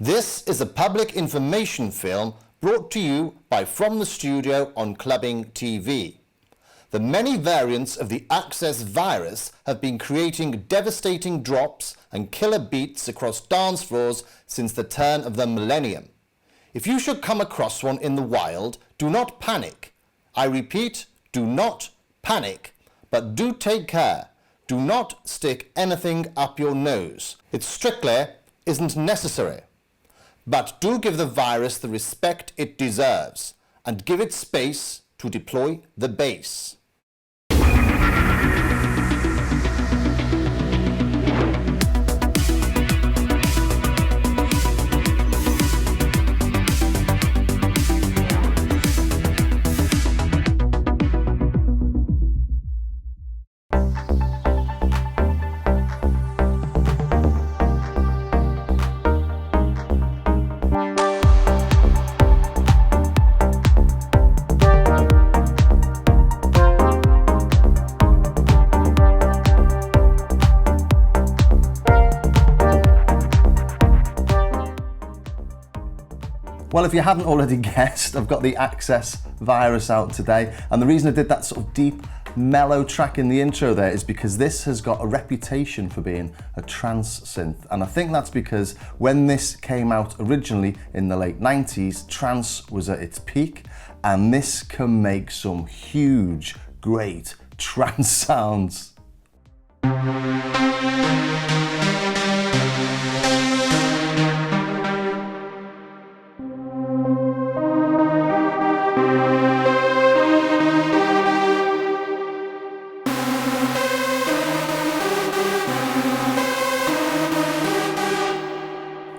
This is a public information film brought to you by From the Studio on Clubbing TV. The many variants of the Access virus have been creating devastating drops and killer beats across dance floors since the turn of the millennium. If you should come across one in the wild, do not panic. I repeat, do not panic, but do take care. Do not stick anything up your nose. It strictly isn't necessary. But do give the virus the respect it deserves and give it space to deploy the bass. Well, if you hadn't already guessed, I've got the Access virus out today, and the reason I did that sort of deep, mellow track in the intro there is because this has got a reputation for being a trance synth, and I think that's because when this came out originally in the late 90s, trance was at its peak, and this can make some huge, great trance sounds.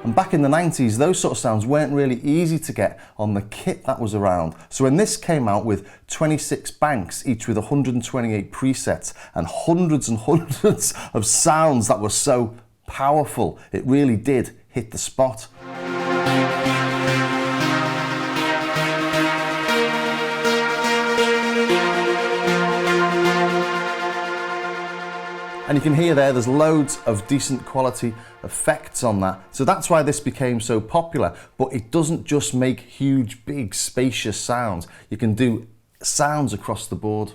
And back in the 90s, those sort of sounds weren't really easy to get on the kit that was around. So when this came out with 26 banks, each with 128 presets and hundreds of sounds that were so powerful, it really did hit the spot. And you can hear there's loads of decent quality effects on that. So that's why this became so popular. But it doesn't just make huge, big, spacious sounds. You can do sounds across the board.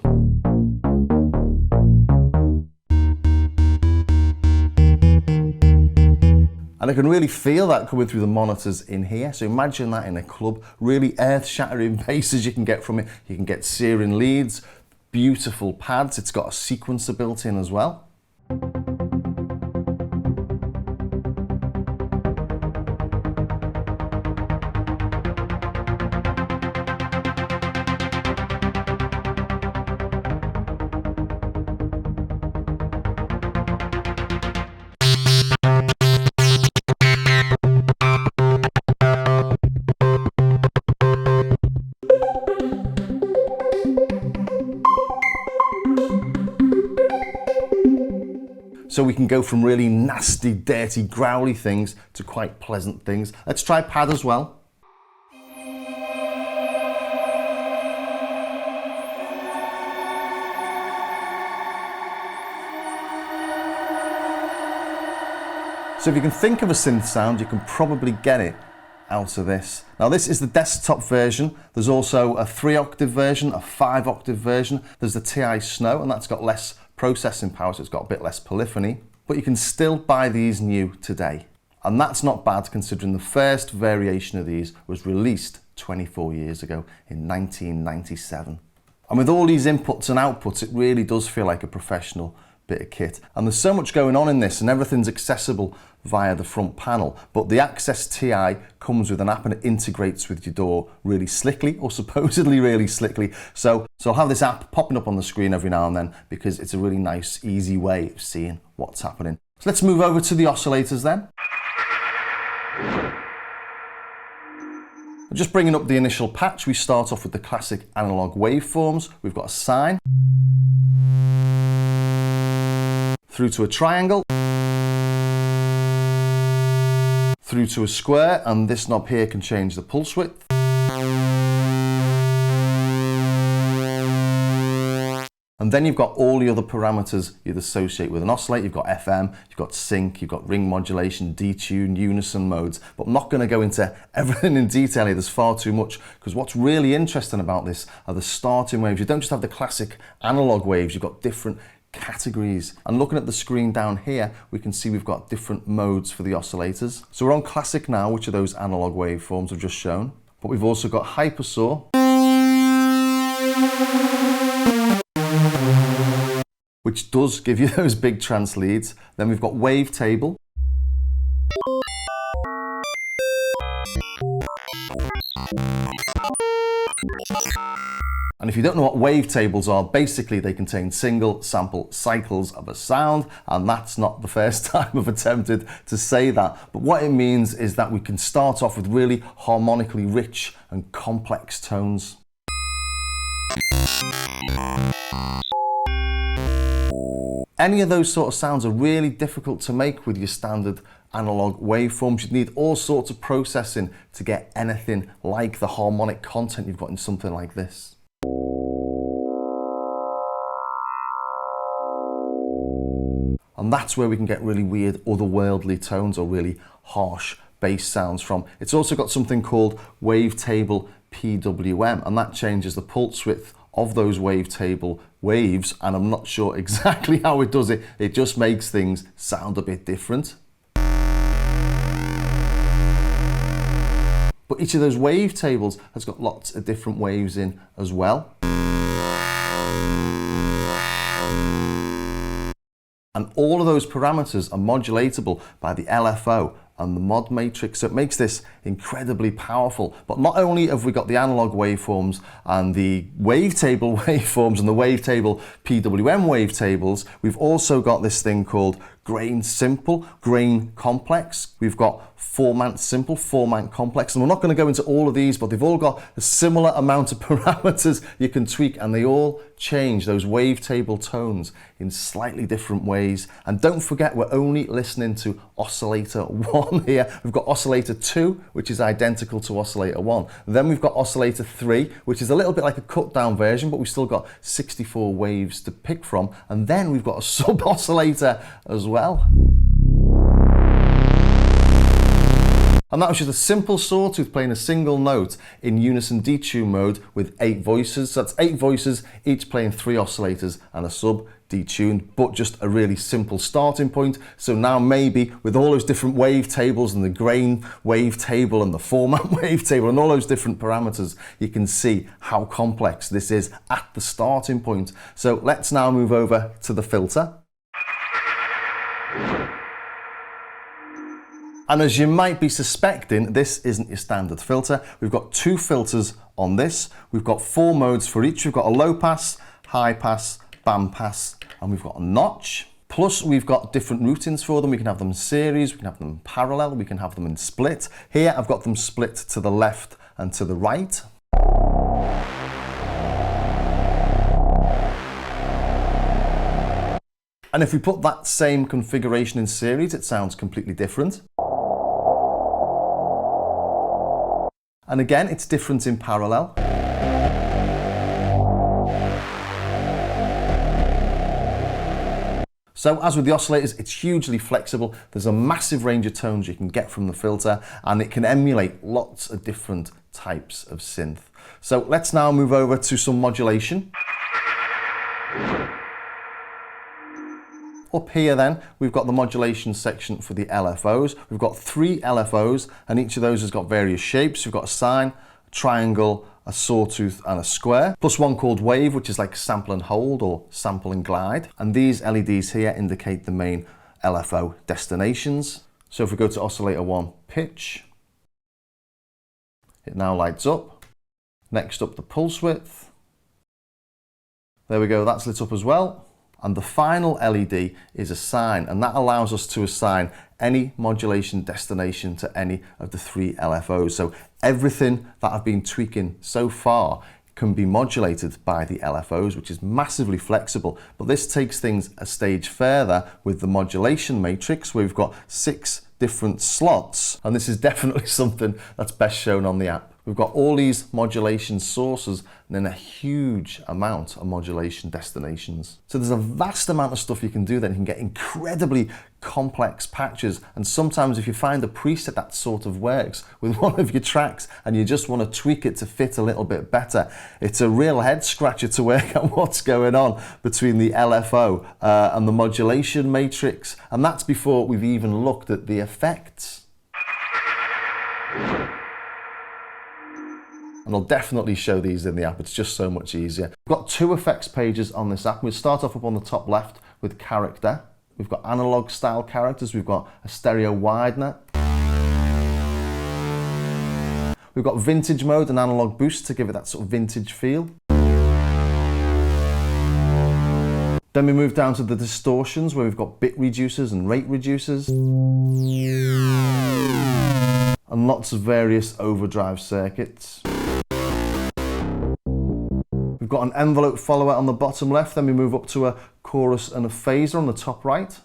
And I can really feel that coming through the monitors in here. So imagine that in a club. Really earth-shattering basses you can get from it. You can get searing leads, beautiful pads. It's got a sequencer built in as well. So we can go from really nasty, dirty, growly things to quite pleasant things. Let's try pad as well. So if you can think of a synth sound, you can probably get it out of this. Now this is the desktop version. There's also a 3-octave version, a 5-octave version. There's the TI Snow, and that's got less processing power, so it's got a bit less polyphony, but you can still buy these new today. And that's not bad considering the first variation of these was released 24 years ago in 1997. And with all these inputs and outputs, it really does feel like a professional bit of kit. And there's so much going on in this, and everything's accessible via the front panel, but the Access TI comes with an app and it integrates with your DAW really slickly, or supposedly really slickly. So I'll have this app popping up on the screen every now and then because it's a really nice, easy way of seeing what's happening. So let's move over to the oscillators then. Just bringing up the initial patch, we start off with the classic analog waveforms. We've got a sine, through to a triangle, through to a square, and this knob here can change the pulse width. And And then you've got all the other parameters you'd associate with an oscillator. You've got FM, you've got sync, you've got ring modulation, detune, unison modes. But I'm not going to go into everything in detail here. There's far too much, because what's really interesting about this are the starting waves. You don't just have the classic analog waves, you've got different categories. And looking at the screen down here, we can see we've got different modes for the oscillators. So we're on classic now, which are those analog waveforms I've just shown. But we've also got hypersaw, which does give you those big trance leads. Then we've got wavetable, and if you don't know what wavetables are, basically they contain single sample cycles of a sound, and that's not the first time I've attempted to say that. But what it means is that we can start off with really harmonically rich and complex tones. Any of those sort of sounds are really difficult to make with your standard analog waveforms. You'd need all sorts of processing to get anything like the harmonic content you've got in something like this. And that's where we can get really weird otherworldly tones or really harsh bass sounds from. It's also got something called wavetable PWM, and that changes the pulse width of those wavetable waves, and I'm not sure exactly how it does it. It just makes things sound a bit different. But each of those wavetables has got lots of different waves in as well. And all of those parameters are modulatable by the LFO and the mod matrix, so it makes this incredibly powerful. But not only have we got the analog waveforms and the wavetable waveforms and the wavetable PWM wavetables, we've also got this thing called grain simple, grain complex. We've got formant simple, formant complex, and we're not going to go into all of these, but they've all got a similar amount of parameters you can tweak, and they all change those wavetable tones in slightly different ways. And don't forget, we're only listening to oscillator 1 here. We've got oscillator 2, which is identical to oscillator 1. Then we've got oscillator 3, which is a little bit like a cut down version, but we've still got 64 waves to pick from. And then we've got a sub oscillator as well. And that was just a simple sawtooth playing a single note in unison detune mode with 8 voices. So that's 8 voices, each playing 3 oscillators and a sub detuned, but just a really simple starting point. So now maybe with all those different wavetables and the grain wavetable and the format wavetable and all those different parameters, you can see how complex this is at the starting point. So let's now move over to the filter. And as you might be suspecting, this isn't your standard filter. We've got 2 filters on this. We've got 4 modes for each. We've got a low pass, high pass, band pass, and we've got a notch. Plus we've got different routings for them. We can have them in series, we can have them in parallel, we can have them in split. Here I've got them split to the left and to the right. And if we put that same configuration in series, it sounds completely different. And again, it's different in parallel. So as with the oscillators, it's hugely flexible. There's a massive range of tones you can get from the filter, and it can emulate lots of different types of synth. So let's now move over to some modulation. Up here then, we've got the modulation section for the LFOs. We've got 3 LFOs, and each of those has got various shapes. We've got a sine, a triangle, a sawtooth, and a square, plus one called wave, which is like sample and hold or sample and glide. And these LEDs here indicate the main LFO destinations. So if we go to oscillator 1, pitch, it now lights up. Next up, the pulse width. There we go, that's lit up as well. And the final LED is a sine, and that allows us to assign any modulation destination to any of the 3 LFOs. So everything that I've been tweaking so far can be modulated by the LFOs, which is massively flexible. But this takes things a stage further with the modulation matrix, where we've got 6 different slots, and this is definitely something that's best shown on the app. We've got all these modulation sources and then a huge amount of modulation destinations. So there's a vast amount of stuff you can do. Then you can get incredibly complex patches, and sometimes if you find a preset that sort of works with one of your tracks and you just want to tweak it to fit a little bit better, it's a real head scratcher to work out what's going on between the LFO and the modulation matrix, and that's before we've even looked at the effects. And I'll definitely show these in the app, it's just so much easier. We've got 2 effects pages on this app. We'll start off up on the top left with character. We've got analog style characters, we've got a stereo widener. We've got vintage mode and analog boost to give it that sort of vintage feel. Then we move down to the distortions where we've got bit reducers and rate reducers. And lots of various overdrive circuits. We've got an envelope follower on the bottom left, then we move up to a chorus and a phaser on the top right.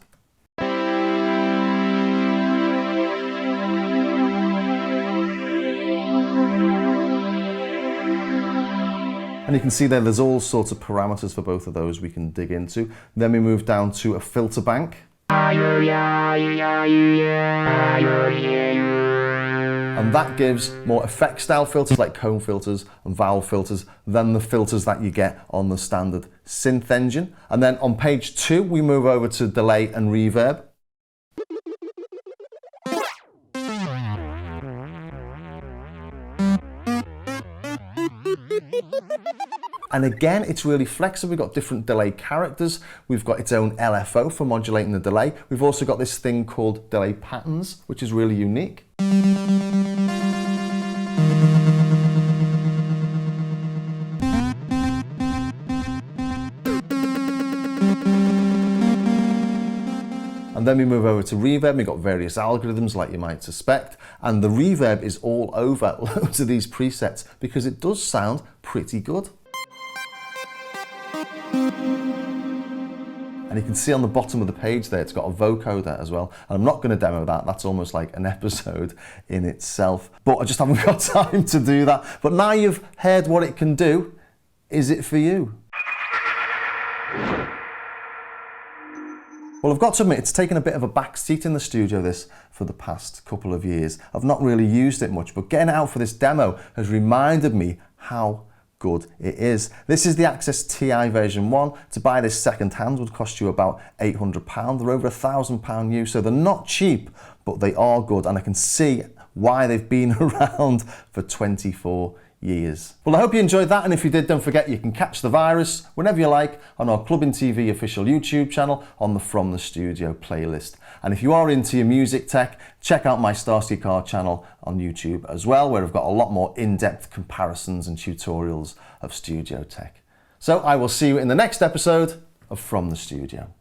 And you can see there's all sorts of parameters for both of those we can dig into. Then we move down to a filter bank. And that gives more effect style filters like comb filters and valve filters than the filters that you get on the standard synth engine. And then on page 2, we move over to delay and reverb. And again, it's really flexible. We've got different delay characters. We've got its own LFO for modulating the delay. We've also got this thing called delay patterns, which is really unique. And then we move over to reverb. We've got various algorithms like you might suspect. And the reverb is all over loads of these presets because it does sound pretty good. And you can see on the bottom of the page there, it's got a vocoder as well. And I'm not going to demo that. That's almost like an episode in itself. But I just haven't got time to do that. But now you've heard what it can do, is it for you? Well, I've got to admit, it's taken a bit of a backseat in the studio this for the past couple of years. I've not really used it much, but getting it out for this demo has reminded me how good it is. This is the Access TI version 1. To buy this second hand would cost you about £800. They're over £1,000 new, so they're not cheap, but they are good, and I can see why they've been around for 24 years. Well, I hope you enjoyed that, and if you did, don't forget you can catch the virus whenever you like on our Clubbing TV official YouTube channel on the From the Studio playlist. And if you are into your music tech, check out my Starsky Carr channel on YouTube as well, where I've got a lot more in-depth comparisons and tutorials of studio tech. So I will see you in the next episode of From the Studio.